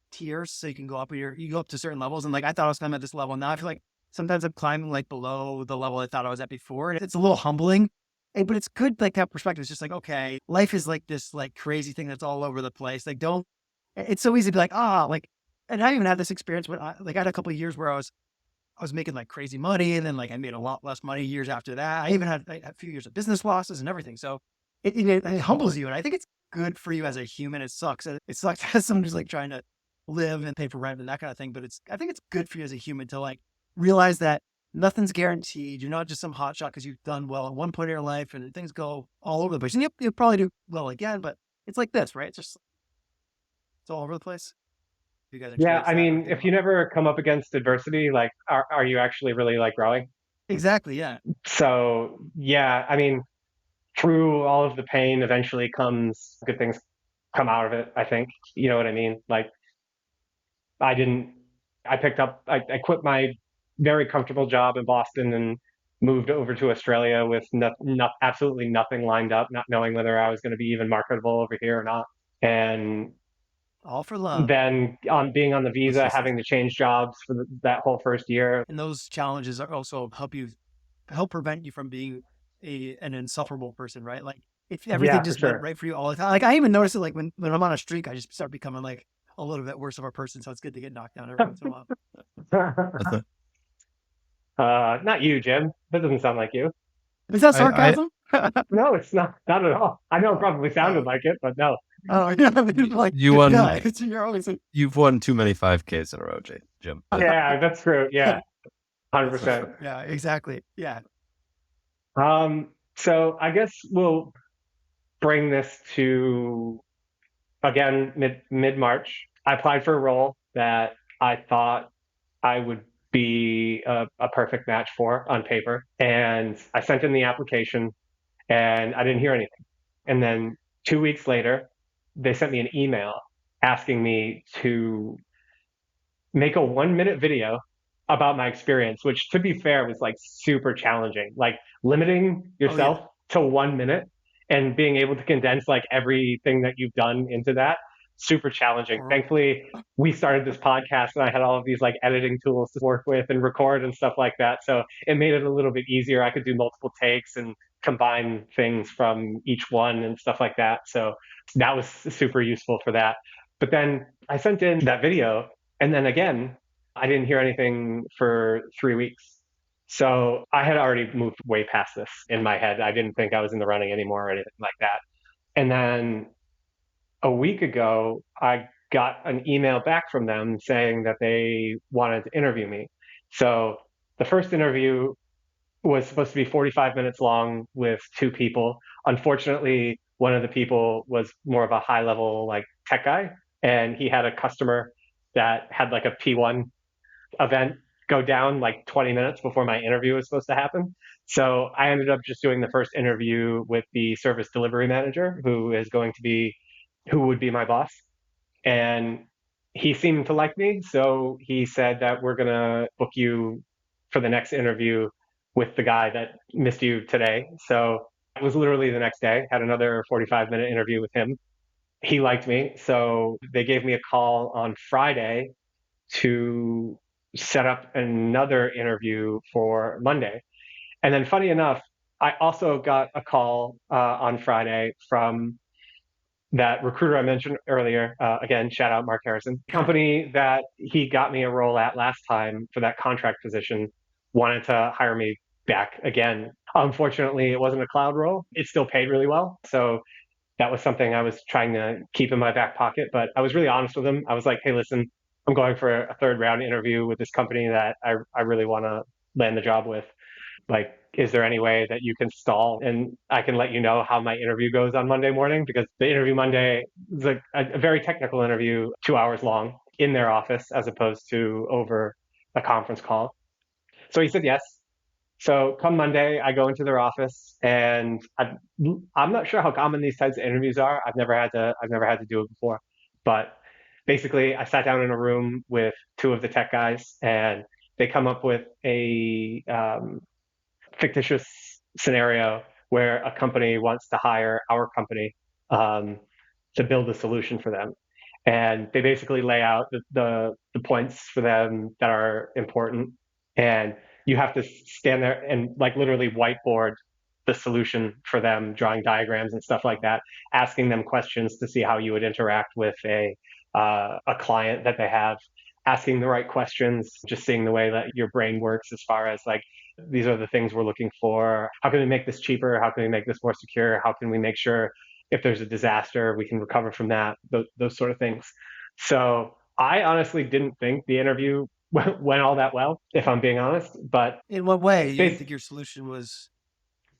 tiers, so you can go up you go up to certain levels. And like I thought I was climbing at this level. Now I feel like sometimes I'm climbing like below the level I thought I was at before. And it's a little humbling. But it's good, like that perspective. It's just like, okay, life is like this like crazy thing that's all over the place. Like, don't, it's so easy to be like, like, and I even had this experience when I had a couple of years where I was making like crazy money, and then like I made a lot less money years after that. I even had a few years of business losses and everything. So it humbles you, and I think it's good for you as a human. It sucks. It sucks as someone who's like trying to live and pay for rent and that kind of thing. But I think it's good for you as a human to like realize that nothing's guaranteed. You're not just some hot shot because you've done well at one point in your life, and things go all over the place. And you'll probably do well again, but it's like this, right? It's all over the place. You guys Yeah, experience I that or mean, think if you about? never come up against adversity, like, are you actually really like growing? Exactly. Yeah. So, yeah, I mean, through all of the pain, eventually comes good things come out of it, I think. You know what I mean? Like, I didn't, I quit my very comfortable job in Boston and moved over to Australia with absolutely nothing lined up, not knowing whether I was going to be even marketable over here or not. And All for love. then on being on the Let's visa, just say having to change jobs for that whole first year. And those challenges are also help prevent you from being an insufferable person, right? Like if everything Yeah, for just went sure. right for you all the time. Like I even noticed it like when I'm on a streak, I just start becoming like a little bit worse of a person. So it's good to get knocked down every once in a while. that's a, Not you, Jim. That doesn't sound like you. Is that I sarcasm? No, it's not at all. I know it Oh, probably sounded oh, like it, but no. oh, yeah. Like, you won yeah, you're always like, you've won too many 5Ks in a row, Jim. Yeah, that's true. Yeah, that's for 100%. sure. Yeah, exactly. Yeah. So I guess we'll bring this to again mid March. I applied for a role that I thought I would be a perfect match for on paper, and I sent in the application, and I didn't hear anything. And then 2 weeks later, they sent me an email asking me to make a 1 minute video about my experience, which to be fair was like super challenging. Like limiting Oh yeah. yourself to 1 minute and being able to condense like everything that you've done into that, super challenging. Or, Thankfully, we started this podcast and I had all of these like editing tools to work with and record and stuff like that. So it made it a little bit easier. I could do multiple takes and combine things from each one and stuff like that. So that was super useful for that. But then I sent in that video and then again, I didn't hear anything for 3 weeks. So I had already moved way past this in my head. I didn't think I was in the running anymore or anything like that. And then a week ago, I got an email back from them saying that they wanted to interview me. So the first interview was supposed to be 45 minutes long with two people. Unfortunately, one of the people was more of a high level like tech guy, and he had a customer that had like a P1 event go down like 20 minutes before my interview was supposed to happen. So I ended up just doing the first interview with the service delivery manager who would be my boss. And he seemed to like me. So he said that we're going to book you for the next interview with the guy that missed you today. So it was literally the next day, had another 45-minute interview with him. He liked me. So they gave me a call on Friday to set up another interview for Monday. And then, funny enough, I also got a call on Friday from that recruiter I mentioned earlier. Again, shout out Mark Harrison. yeah. Company that he got me a role at last time for that contract position wanted to hire me back again. Unfortunately, it wasn't a cloud role. It still paid really well. So that was something I was trying to keep in my back pocket. But I was really honest with him. I was like, hey, listen, I'm going for a third round interview with this company that I really want to land the job with. Like, is there any way that you can stall and I can let you know how my interview goes on Monday morning? Because the interview Monday is like a very technical interview, 2 hours long in their office as opposed to over a conference call. So he said yes. So come Monday, I go into their office, and I'm not sure how common these types of interviews are. I've never had to do it before, but basically, I sat down in a room with two of the tech guys, and they come up with a fictitious scenario where a company wants to hire our company um, to build a solution for them. And they basically lay out the points for them that are important. And you have to stand there and like literally whiteboard the solution for them, drawing diagrams and stuff like that, asking them questions to see how you would interact with a client that they have, asking the right questions, just seeing the way that your brain works as far as like, these are the things we're looking for. How can we make this cheaper? How can we make this more secure? How can we make sure if there's a disaster, we can recover from that? Those sort of things. So I honestly didn't think the interview went all that well, if I'm being honest. But In what way? You didn't they, think your solution was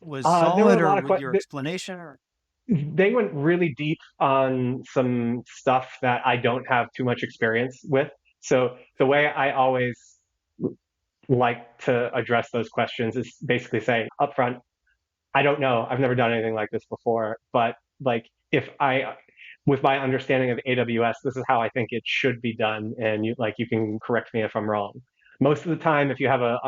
there were solid, a lot or of with questions. your explanation, or They went really deep on some stuff that I don't have too much experience with. So the way I always like to address those questions is basically say upfront, I don't know. I've never done anything like this before, but like if I, with my understanding of AWS, this is how I think it should be done, and you can correct me if I'm wrong. Most of the time, if you have a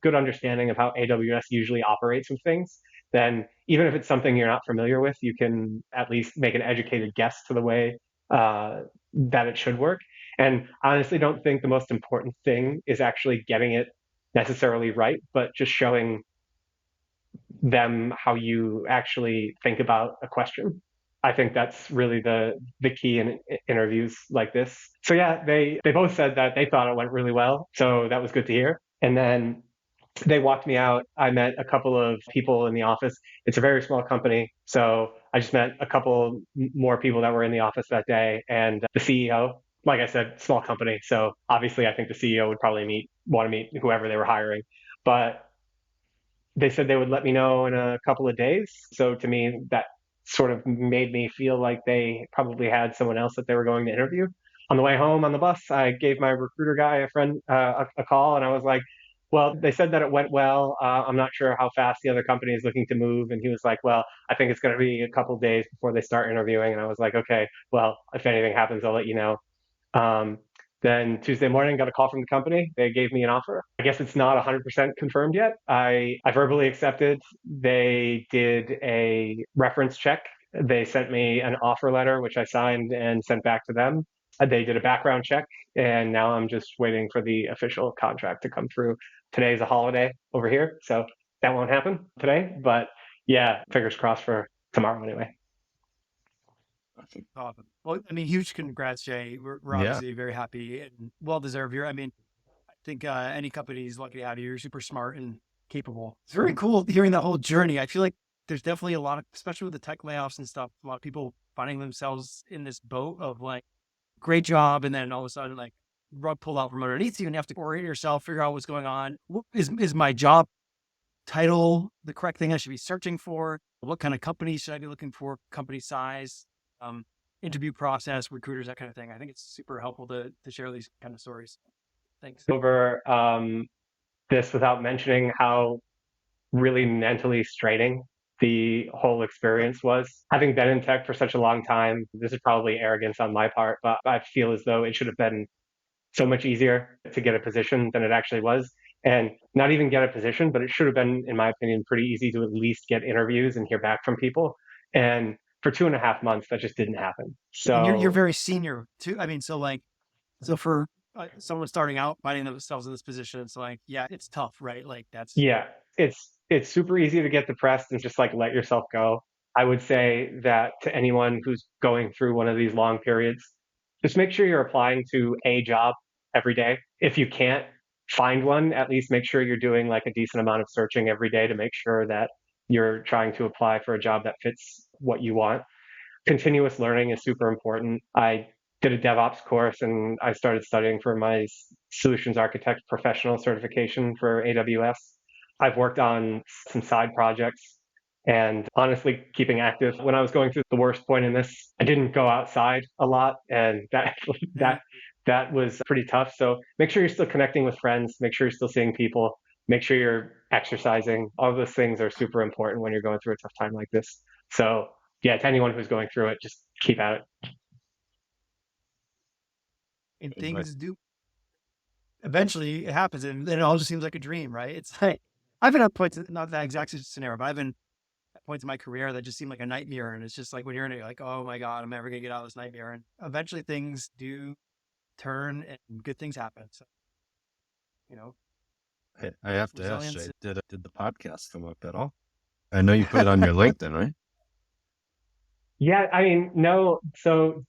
good understanding of how AWS usually operates with things, then even if it's something you're not familiar with, you can at least make an educated guess to the way that it should work. And I honestly don't think the most important thing is actually getting it necessarily right, but just showing them how you actually think about a question. I think that's really the key in interviews like this. So yeah, they both said that they thought it went really well. So that was good to hear. And then they walked me out. I met a couple of people in the office. It's a very small company. So I just met a couple more people that were in the office that day, and the CEO. Like I said, small company. So obviously I think the CEO would probably want to meet whoever they were hiring. But they said they would let me know in a couple of days. So to me, that sort of made me feel like they probably had someone else that they were going to interview. On the way home on the bus, I gave my recruiter guy, a friend, a call, and I was like, well, they said that it went well. I'm not sure how fast the other company is looking to move. And he was like, well, I think it's going to be a couple of days before they start interviewing. And I was like, okay, well, if anything happens, I'll let you know. Um, then Tuesday morning, got a call from the company. They gave me an offer. I guess it's not 100% confirmed yet. I verbally accepted. They did a reference check. They sent me an offer letter, which I signed and sent back to them. They did a background check, and now I'm just waiting for the official contract to come through. Today's a holiday over here, so that won't happen today. But yeah, fingers crossed for tomorrow anyway. awesome. Well, I mean, huge congrats, Jay. We're Yeah. obviously very happy and well deserved here. I mean, I think any company is lucky to have you. You're super smart and capable. It's very cool hearing that whole journey. I feel like there's definitely a lot of, especially with the tech layoffs and stuff, a lot of people finding themselves in this boat of like, great job, and then all of a sudden, like, rug pulled out from underneath you, and you have to orient yourself, figure out what's going on. Is my job title the correct thing I should be searching for? What kind of company should I be looking for? Company size, um, interview process, recruiters, that kind of thing. I think it's super helpful to share these kind of stories. Thanks. Over this without mentioning how really mentally straining the whole experience was. Having been in tech for such a long time, this is probably arrogance on my part, but I feel as though it should have been so much easier to get a position than it actually was. And not even get a position, but it should have been, in my opinion, pretty easy to at least get interviews and hear back from people. And for 2.5 months, that just didn't happen. And you're So very senior too. I mean, so like, so for someone starting out, finding themselves in this position, it's like, yeah, it's tough, right? Like that's yeah, it's super easy to get depressed and just like let yourself go. I would say that to anyone who's going through one of these long periods, just make sure you're applying to a job every day. If you can't find one, at least make sure you're doing like a decent amount of searching every day to make sure that you're trying to apply for a job that fits what you want. Continuous learning is super important. I did a DevOps course and I started studying for my solutions architect professional certification for AWS. I've worked on some side projects and honestly keeping active. When I was going through the worst point in this, I didn't go outside a lot, and that mm, that was pretty tough. So make sure you're still connecting with friends, make sure you're still seeing people, make sure you're exercising. All those things are super important when you're going through a tough time like this. So yeah, to anyone who's going through it, just keep at it. and Right. things do eventually it happens, and then it all just seems like a dream, right? It's like I've been at points, not that exact scenario, but I've been at points in my career that just seem like a nightmare, and it's just like when you're in it, you're like, oh my god, I'm never gonna get out of this nightmare, and eventually things do turn and good things happen. So you know, Hey, I have to ask, resilience. Jay, did the podcast come up at all? I know you put it on your LinkedIn, right? Yeah, I mean, no. So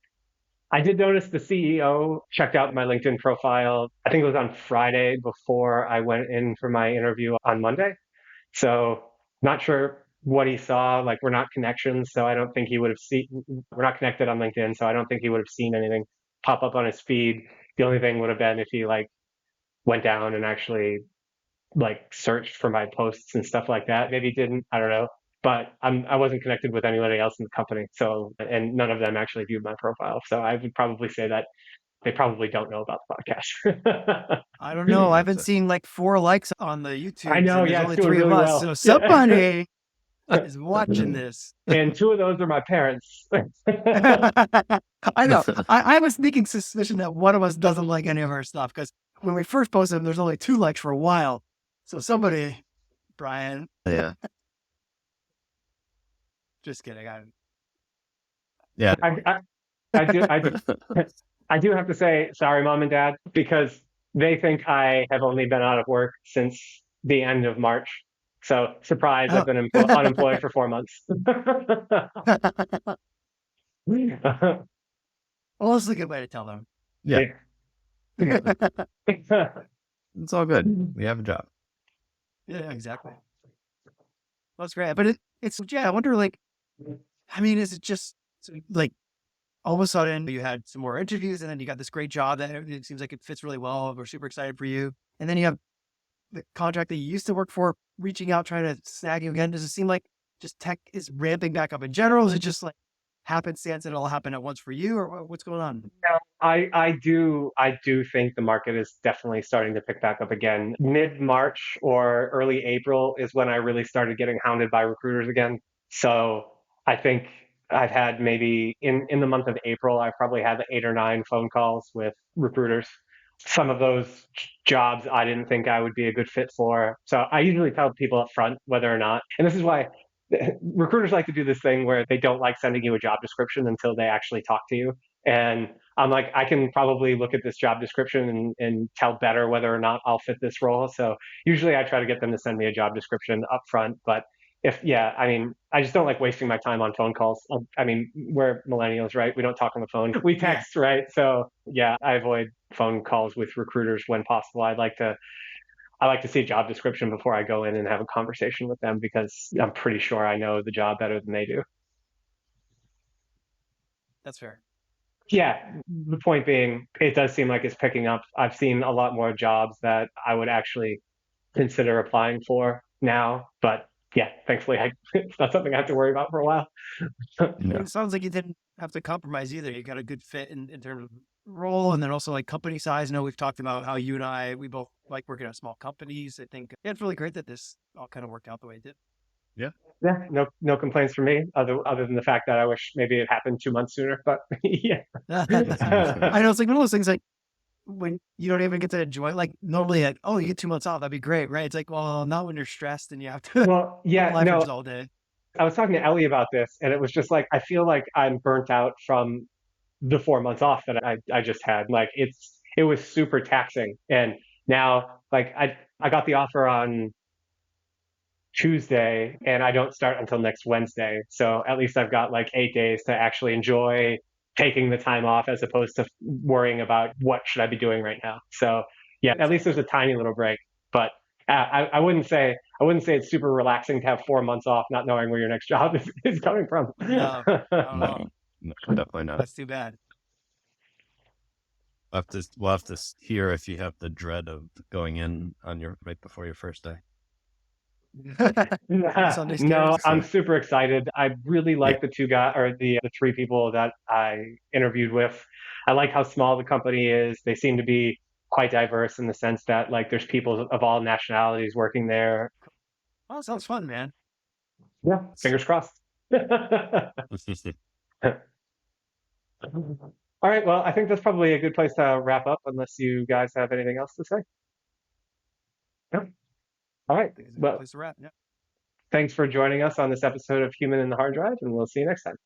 I did notice the CEO checked out my LinkedIn profile. I think it was on Friday before I went in for my interview on Monday. So not sure what he saw. Like we're not connections, so I don't think he would have seen. We're not connected on LinkedIn, so I don't think he would have seen anything pop up on his feed. The only thing would have been if he like went down and actually like searched for my posts and stuff like that. Maybe he didn't. I don't know. But I wasn't connected with anybody else in the company, so and none of them actually viewed my profile. So I would probably say that they probably don't know about the podcast. I don't know. I've been Gotcha. seeing like 4 likes on the I YouTubes, know, and there's yeah, it's only doing 3 of really us, well. so Yeah. somebody is watching this. And two of those are my parents. I know. I have a sneaking suspicion that one of us doesn't like any of our stuff because when we first posted them, there's only 2 likes for a while. So somebody, Brian, Yeah. just kidding. Yeah. I, I do I do have to say sorry, mom and dad, because they think I have only been out of work since the end of March. So surprise, I've Oh. been unemployed for 4 months. Well, this is a good way to tell them. Yeah. Yeah. It's all good. We have a job. Yeah, exactly. Well, that's great. But it's, yeah, I wonder, like, I mean, is it just like all of a sudden you had some more interviews and then you got this great job that it seems like it fits really well. We're super excited for you. And then you have the contract that you used to work for reaching out, trying to snag you again. Does it seem like just tech is ramping back up in general? Is it just like happenstance and it'll happen at once for you, or what's going on? No, I do think the market is definitely starting to pick back up again. Mid-March or early April is when I really started getting hounded by recruiters again. So I think I've had maybe in the month of April, I probably had 8 or 9 phone calls with recruiters. Some of those jobs I didn't think I would be a good fit for. So I usually tell people up front whether or not, and this is why recruiters like to do this thing where they don't like sending you a job description until they actually talk to you. And I'm like, I can probably look at this job description and tell better whether or not I'll fit this role. So usually I try to get them to send me a job description up front. But yeah, I mean, I just don't like wasting my time on phone calls. I mean, we're millennials, right? We don't talk on the phone. We Yeah, text, right? So yeah, I avoid phone calls with recruiters when possible. I like to see a job description before I go in and have a conversation with them because I'm pretty sure I know the job better than they do. that's fair. Yeah, the point being, it does seem like it's picking up. I've seen a lot more jobs that I would actually consider applying for now, but yeah, thankfully, it's not something I have to worry about for a while. Yeah. It sounds like you didn't have to compromise either. You got a good fit in terms of role and then also like company size. I know we've talked about how you and we both like working at small companies. I think yeah, it's really great that this all kind of worked out the way it did. Yeah. Yeah, no complaints from me, other than the fact that I wish maybe it happened 2 months sooner. But yeah, I know it's like one of those things like when you don't even get to enjoy, like normally like, oh, you get 2 months off. That'd be great. Right. It's like, well, not when you're stressed and you have to well, yeah, apply for no, jobs all day. I was talking to Ellie about this, and it was just like I feel like I'm burnt out from the 4 months off that I just had. Like it was super taxing. And now like I got the offer on Tuesday and I don't start until next Wednesday. So at least I've got like 8 days to actually enjoy taking the time off as opposed to worrying about what should I be doing right now. So yeah, at least there's a tiny little break. But I wouldn't say it's super relaxing to have 4 months off, not knowing where your next job is coming from. No, not at all. No, no, definitely not. That's too bad. We'll have to hear if you have the dread of going in on your right before your first day. Sunday No, scaries. I'm So super excited. I really yeah, like the two guys or the 3 people that I interviewed with. I like how small the company is. They seem to be quite diverse in the sense that like there's people of all nationalities working there. Oh, sounds fun, man. Yeah, fingers crossed. All right, well, I think that's probably a good place to wrap up unless you guys have anything else to say. Yeah. All right. It's a good Well, place to wrap. Yeah. thanks for joining us on this episode of Human in the Hard Drive, and we'll see you next time.